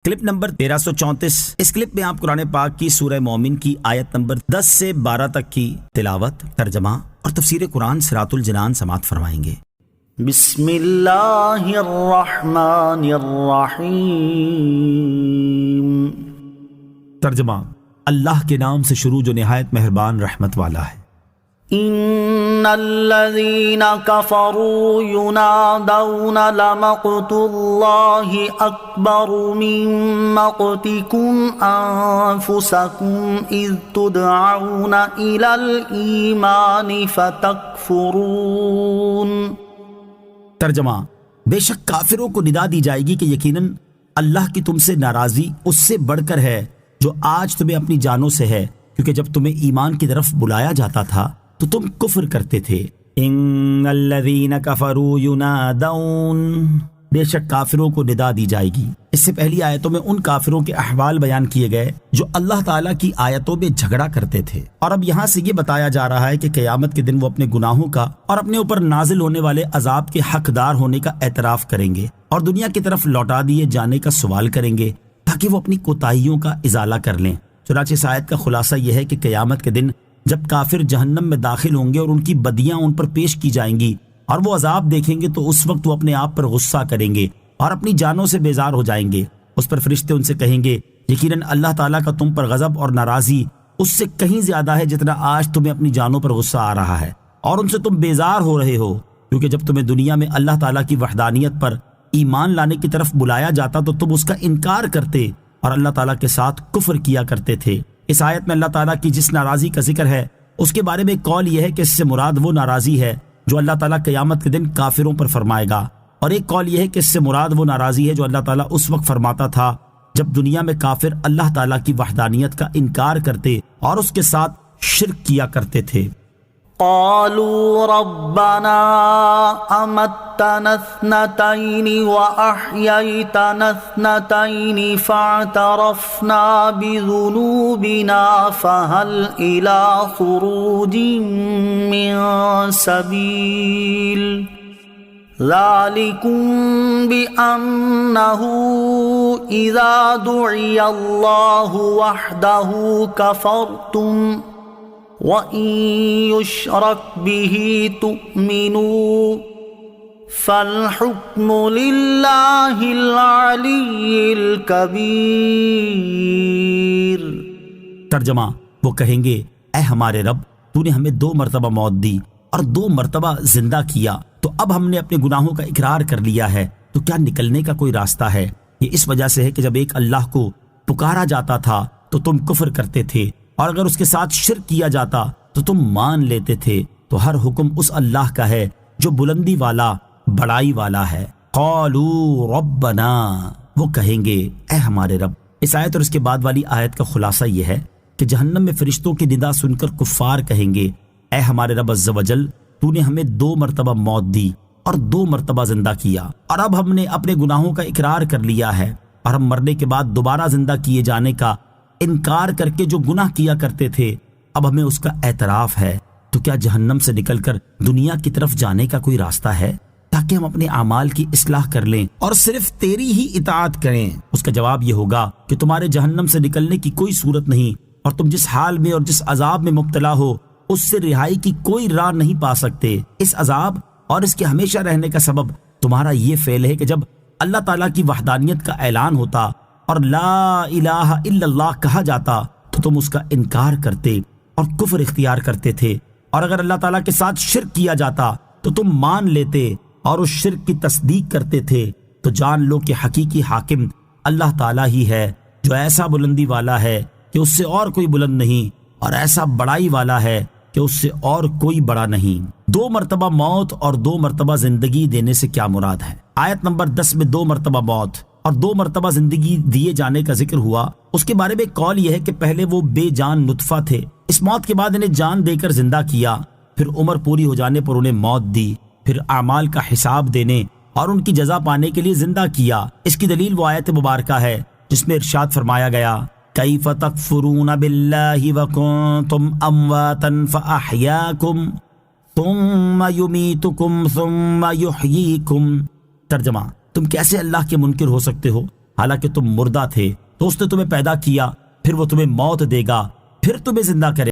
Clip number 1334۔ اس clip میں آپ قرآن پاک کی سورہ مومن کی آیت نمبر 10 سے 12 تک کی تلاوت، ترجمہ اور تفسیر قرآن صراط الجنان سماعت فرمائیں گے۔ بسم اللہ الرحمن الرحیم۔ ترجمہ، اللہ کے نام سے شروع جو نہایت مہربان رحمت والا ہے۔ ان الذین کفروا ینادون لمقت اللہ اکبر من مقتکم انفسکم اذ تدعون الی الایمان فتکفرون۔ ترجمہ، بے شک کافروں کو ندا دی جائے گی کہ یقیناً اللہ کی تم سے ناراضی اس سے بڑھ کر ہے جو آج تمہیں اپنی جانوں سے ہے، کیونکہ جب تمہیں ایمان کی طرف بلایا جاتا تھا تو تم کفر کرتے تھے۔ ان الذین کفروا ینادون، بے شک کافروں کو ندا دی جائے گی۔ اس سے پہلی آیتوں میں ان کافروں کے احوال بیان کیے گئے جو اللہ تعالیٰ کی آیتوں میں جھگڑا کرتے تھے، اور اب یہاں سے یہ بتایا جا رہا ہے کہ قیامت کے دن وہ اپنے گناہوں کا اور اپنے اوپر نازل ہونے والے عذاب کے حقدار ہونے کا اعتراف کریں گے اور دنیا کی طرف لوٹا دیے جانے کا سوال کریں گے تاکہ وہ اپنی کوتاہیوں کا ازالہ کر لیں۔ چنانچہ اس آیت کا خلاصہ یہ ہے کہ قیامت کے دن جب کافر جہنم میں داخل ہوں گے اور ان کی بدیاں ان پر پیش کی جائیں گی اور وہ عذاب دیکھیں گے تو اس وقت وہ اپنے آپ پر غصہ کریں گے اور اپنی جانوں سے بیزار ہو جائیں گے۔ اس پر فرشتے ان سے کہیں گے، یقیناً اللہ تعالیٰ کا تم پر غضب اور ناراضی اس سے کہیں زیادہ ہے جتنا آج تمہیں اپنی جانوں پر غصہ آ رہا ہے، اور ان سے تم بیزار ہو رہے ہو، کیونکہ جب تمہیں دنیا میں اللہ تعالیٰ کی وحدانیت پر ایمان لانے کی طرف بلایا جاتا تو تم اس کا انکار کرتے اور اللہ تعالیٰ کے ساتھ کفر کیا کرتے تھے۔ اس آیت میں اللہ تعالیٰ کی جس ناراضی کا ذکر ہے اس کے بارے میں ایک قول یہ ہے کہ اس سے مراد وہ ناراضی ہے جو اللہ تعالیٰ قیامت کے دن کافروں پر فرمائے گا، اور ایک قول یہ ہے کہ اس سے مراد وہ ناراضی ہے جو اللہ تعالیٰ اس وقت فرماتا تھا جب دنیا میں کافر اللہ تعالیٰ کی وحدانیت کا انکار کرتے اور اس کے ساتھ شرک کیا کرتے تھے۔ قالوا ربنا امتنا اثنتين واحييتنا اثنتين فاعترفنا بذنوبنا فهل الى خروج من سبيل ذلكم بأنه اذا دعي الله وحده كفرتم وَإِن يُشْرَكْ بِهِ تُؤْمِنُوا فَالْحُكْمُ لِلَّهِ الْعَلِيِّ الْكَبِيرِ۔ ترجمہ، وہ کہیں گے، اے ہمارے رب، تو نے ہمیں 2 مرتبہ موت دی اور 2 مرتبہ زندہ کیا، تو اب ہم نے اپنے گناہوں کا اقرار کر لیا ہے، تو کیا نکلنے کا کوئی راستہ ہے؟ یہ اس وجہ سے ہے کہ جب ایک اللہ کو پکارا جاتا تھا تو تم کفر کرتے تھے، اور اگر اس کے ساتھ شرک کیا جاتا تو تم مان لیتے تھے، تو ہر حکم اس اللہ کا ہے جو بلندی والا بڑائی والا ہے۔ قالوا ربنا، وہ کہیں گے، اے ہمارے رب۔ اس آیت اور اس کے بعد والی آیت کا خلاصہ یہ ہے کہ جہنم میں فرشتوں کی ندا سن کر کفار کہیں گے، اے ہمارے رب عز و جل، تو نے ہمیں 2 مرتبہ موت دی اور 2 مرتبہ زندہ کیا، اور اب ہم نے اپنے گناہوں کا اقرار کر لیا ہے، اور ہم مرنے کے بعد دوبارہ زندہ کیے جانے کا انکار کر کے جو گناہ کیا کرتے تھے اب ہمیں اس کا اعتراف ہے، تو کیا جہنم سے نکل کر دنیا کی طرف جانے کا کوئی راستہ ہے تاکہ ہم اپنے اعمال کی اصلاح کر لیں اور صرف تیری ہی اطاعت کریں؟ اس کا جواب یہ ہوگا کہ تمہارے جہنم سے نکلنے کی کوئی صورت نہیں، اور تم جس حال میں اور جس عذاب میں مبتلا ہو اس سے رہائی کی کوئی راہ نہیں پا سکتے۔ اس عذاب اور اس کے ہمیشہ رہنے کا سبب تمہارا یہ فعل ہے کہ جب اللہ تعالیٰ کی وحدانیت کا اعلان ہوتا اور لا الہ الا اللہ کہا جاتا تو تم اس کا انکار کرتے اور کفر اختیار کرتے تھے، اور اگر اللہ تعالیٰ کے ساتھ شرک کیا جاتا تو تم مان لیتے اور اس شرک کی تصدیق کرتے تھے۔ تو جان لو کہ حقیقی حاکم اللہ تعالیٰ ہی ہے جو ایسا بلندی والا ہے کہ اس سے اور کوئی بلند نہیں، اور ایسا بڑائی والا ہے کہ اس سے اور کوئی بڑا نہیں۔ 2 مرتبہ موت اور 2 مرتبہ زندگی دینے سے کیا مراد ہے؟ آیت نمبر 10 میں 2 مرتبہ موت اور 2 مرتبہ زندگی دیے جانے کا ذکر ہوا۔ اس کے بارے میں قول یہ ہے کہ پہلے وہ بے جان نطفہ تھے، اس موت کے بعد انہیں جان دے کر زندہ کیا، پھر عمر پوری ہو جانے پر انہیں موت دی، پھر اعمال کا حساب دینے اور ان کی جزا پانے کے لیے زندہ کیا۔ اس کی دلیل وہ آیت مبارکہ ہے جس میں ارشاد فرمایا گیا، کیف تکفرون باللہ وکنتم امواتا فاحیاکم ثم یمیتکم ثم یحییکم۔ ترجمہ، تم کیسے اللہ کے منکر ہو سکتے ہو حالانکہ تم مردہ تھے تو اس نے تمہیں پیدا کیا، پھر وہ تمہیں موت دے گا، پھر تمہیں زندہ کرے